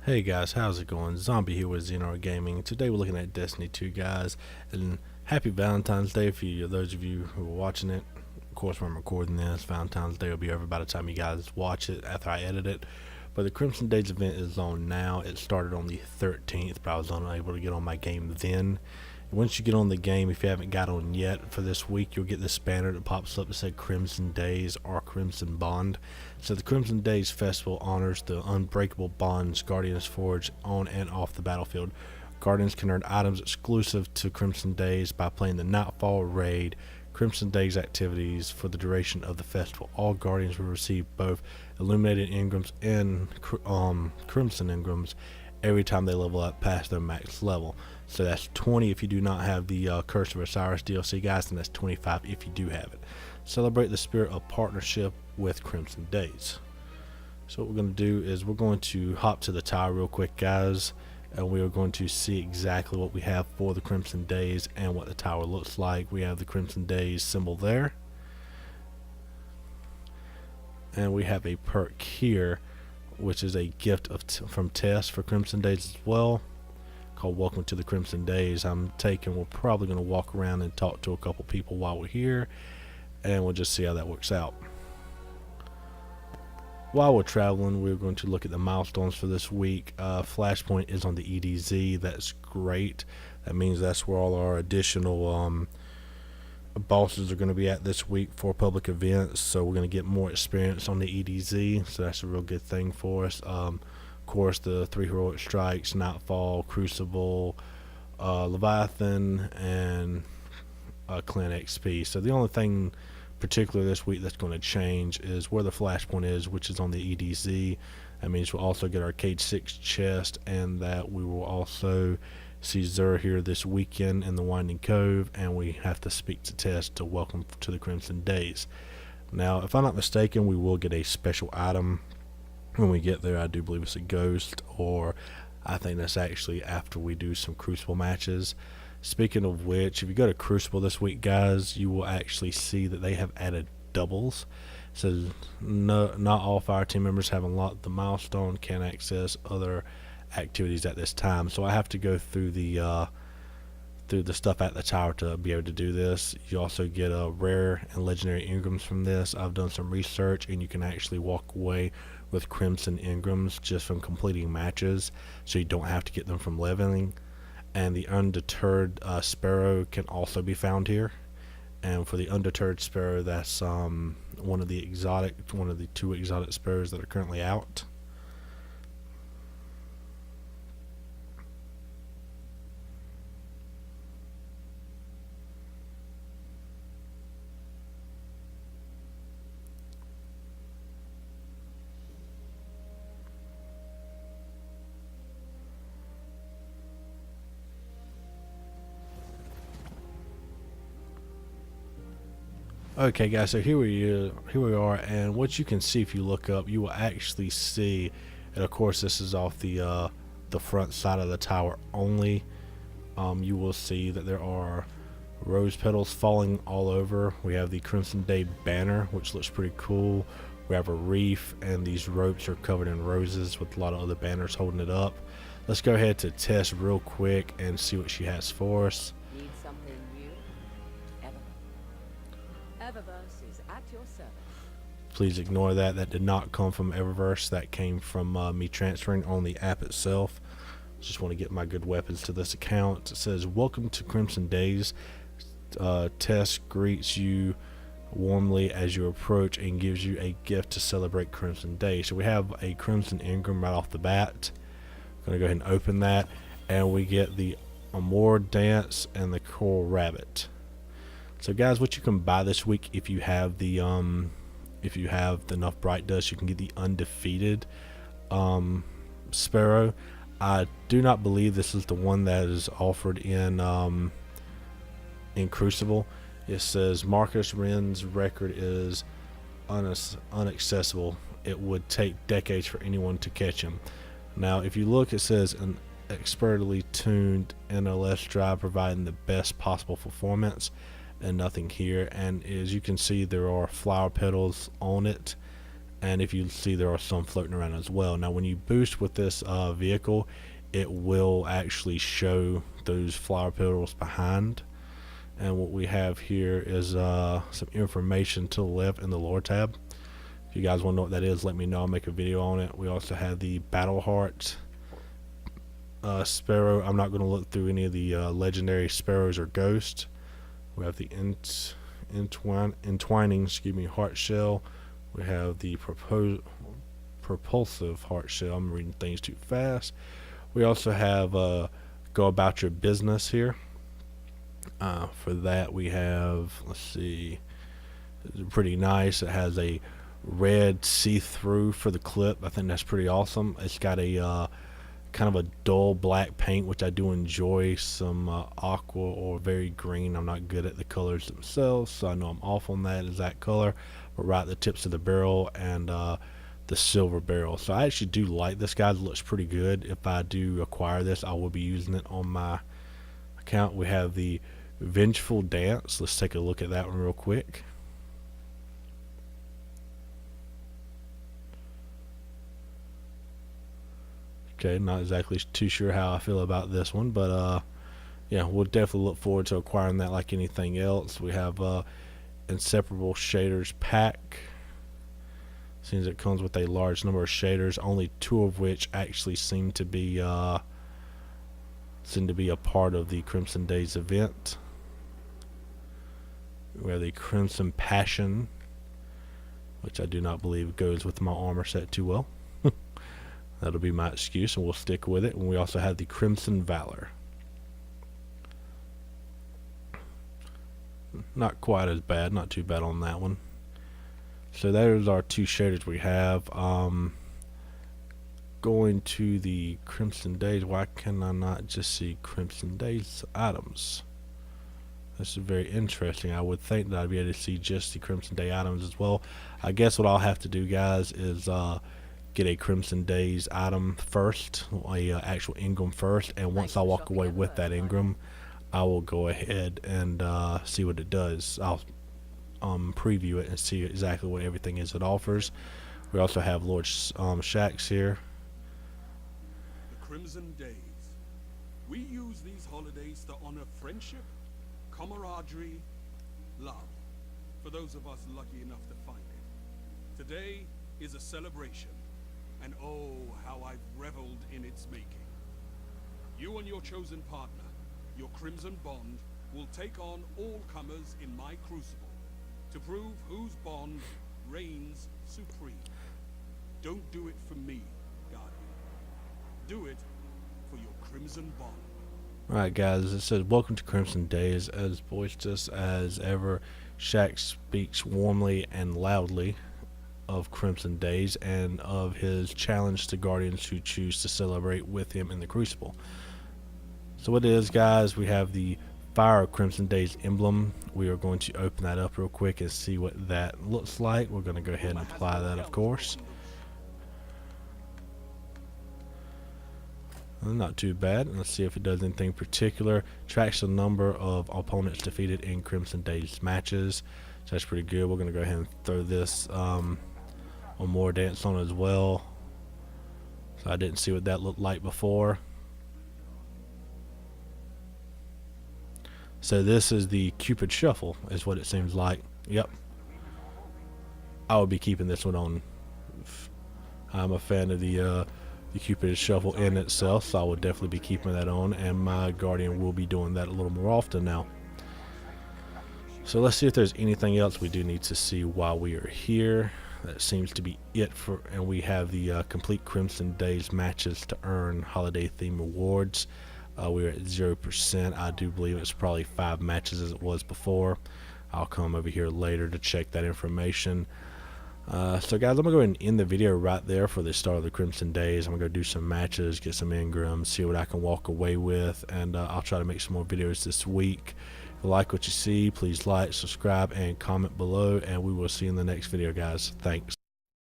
Hey guys, how's it going? Zombie here with ZNR Gaming. Today we're looking at Destiny 2, guys, and happy Valentine's Day for you, those of you who are watching it. Of course, when I'm recording this, Valentine's Day will be over by the time you guys watch it after I edit it. But the Crimson Days event is on now. It started on the 13th, but I was unable to get on my game then. Once you get on the game, if you haven't got on yet for this week, you'll get this banner that pops up that says Crimson Days or Crimson Bond. So the Crimson Days Festival honors the unbreakable bonds Guardians forge on and off the battlefield. Guardians can earn items exclusive to Crimson Days by playing the Nightfall Raid Crimson Days activities for the duration of the festival. All Guardians will receive both Illuminated Engrams and Crimson Engrams every time they level up past their max level. So that's 20 if you do not have the Curse of Osiris DLC, guys, and that's 25 if you do have it. Celebrate the spirit of partnership with Crimson Days. So what we're going to do is we're going to hop to the tower real quick, guys, and we are going to see exactly what we have for the Crimson Days and what the tower looks like. We have the Crimson Days symbol there, and we have a perk here, which is a gift from Tess for Crimson Days as well, called Welcome to the Crimson Days. We're probably going to walk around and talk to a couple people while we're here, and we'll just see how that works out. While we're traveling, we're going to look at the milestones for this week. Flashpoint is on the EDZ. That's great. That means that's where all our additional bosses are going to be at this week for public events, so we're going to get more experience on the EDZ, so that's a real good thing for us. Of course, the 3 heroic strikes, Nightfall, Crucible, Leviathan, and Clan XP. So the only thing particular this week that's going to change is where the Flashpoint is, which is on the EDZ. That means we'll also get our Cage 6 chest, and that we will also see Xur here this weekend in the Winding Cove, and we have to speak to Tess to welcome to the Crimson Days. Now, if I'm not mistaken, we will get a special item when we get there. I do believe it's a ghost, or I think that's actually after we do some Crucible matches. Speaking of which, if you go to Crucible this week, guys, you will actually see that they have added doubles. So not all fire team members have unlocked the milestone can access other activities at this time, so I have to go through the stuff at the tower to be able to do this. You also get a rare and legendary engrams from this. I've done some research, and you can actually walk away with crimson engrams just from completing matches, so you don't have to get them from leveling. And the undeterred sparrow can also be found here, and for the undeterred sparrow, that's one of the 2 exotic sparrows that are currently out. Okay, guys, so here we are, and what you can see if you look up, you will actually see, and of course this is off the front side of the tower only. You will see that there are rose petals falling all over. We have the Crimson Day banner, which looks pretty cool. We have a reef, and these ropes are covered in roses with a lot of other banners holding it up. Let's go ahead to Tess real quick and see what she has for us. Need something new? Eververse is at your service. Please ignore that. That did not come from Eververse. That came from me transferring on the app itself. Just want to get my good weapons to this account. It says, "Welcome to Crimson Days." Tess greets you warmly as you approach and gives you a gift to celebrate Crimson Days. So we have a Crimson Engram right off the bat. I'm going to go ahead and open that, and we get the Amor Dance and the Coral Rabbit. So guys, what you can buy this week, if you have enough bright dust, you can get the undefeated sparrow. I do not believe this is the one that is offered in Crucible. It says Marcus Wren's record is unaccessible. It would take decades for anyone to catch him. Now, if you look, it says an expertly tuned NLS drive providing the best possible performance, and nothing here. And as you can see, there are flower petals on it, and if you see, there are some floating around as well. Now when you boost with this vehicle, it will actually show those flower petals behind. And what we have here is some information to the left in the lore tab. If you guys want to know what that is, let me know. I'll make a video on it. We also have the Battle Heart Sparrow. I'm not going to look through any of the legendary sparrows or ghosts. We have the entwining, heart shell. We have the propulsive heart shell. I'm reading things too fast. We also have go about your business here. For that we have, let's see, it's pretty nice. It has a red see-through for the clip. I think that's pretty awesome. It's got a kind of a dull black paint, which I do enjoy. Some aqua or very green. I'm not good at the colors themselves, so I know I'm off on that exact color. But right at the tips of the barrel and the silver barrel. So I actually do like this, guys. It looks pretty good. If I do acquire this, I will be using it on my account. We have the Vengeful Dance. Let's take a look at that one real quick. Okay, not exactly too sure how I feel about this one, but yeah, we'll definitely look forward to acquiring that like anything else. We have Inseparable Shaders Pack. Seems it comes with a large number of shaders, only 2 of which actually seem to be a part of the Crimson Days event. We have the Crimson Passion, which I do not believe goes with my armor set too well. That'll be my excuse, and we'll stick with it. And we also have the Crimson Valor. Not quite as bad, not too bad on that one. So there's our 2 shaders we have. Going to the Crimson Days, why can I not just see Crimson Days items? This is very interesting. I would think that I'd be able to see just the Crimson Day items as well. I guess what I'll have to do, guys, is get a Crimson Days item first, a actual Engram first, and once I walk away with that Engram, I will go ahead and see what it does. I'll preview it and see exactly what everything is it offers. We also have Lord Shaxx here. The Crimson Days. We use these holidays to honor friendship, camaraderie, love, for those of us lucky enough to find it. Today is a celebration, and oh, how I've reveled in its making. You and your chosen partner, your Crimson Bond, will take on all comers in my crucible to prove whose bond reigns supreme. Don't do it for me, Guardian. Do it for your Crimson Bond. Alright, guys, it says, welcome to Crimson Days. As boisterous as ever, Shaxx speaks warmly and loudly of Crimson Days and of his challenge to Guardians who choose to celebrate with him in the Crucible. So what it is, guys, we have the Fire of Crimson Days emblem. We are going to open that up real quick and see what that looks like. We're going to go ahead and apply that, of course. Not too bad. Let's see if it does anything particular. Tracks the number of opponents defeated in Crimson Days matches. So that's pretty good. We're going to go ahead and throw this on more dance on as well. So I didn't see what that looked like before. So this is the Cupid Shuffle, is what it seems like. Yep. I will be keeping this one on. I'm a fan of the Cupid Shuffle in itself, so I will definitely be keeping that on, and my Guardian will be doing that a little more often now. So let's see if there's anything else we do need to see while we are here. That seems to be it for, and we have the complete Crimson Days matches to earn holiday theme rewards. We're at 0%. I do believe it's probably 5 matches as it was before. I'll come over here later to check that information. So guys, I'm gonna go ahead and end the video right there for the start of the Crimson Days. I'm gonna go do some matches, get some engrams, see what I can walk away with, and I'll try to make some more videos this week. If you like what you see, please like, subscribe, and comment below, and we will see you in the next video, guys. Thanks.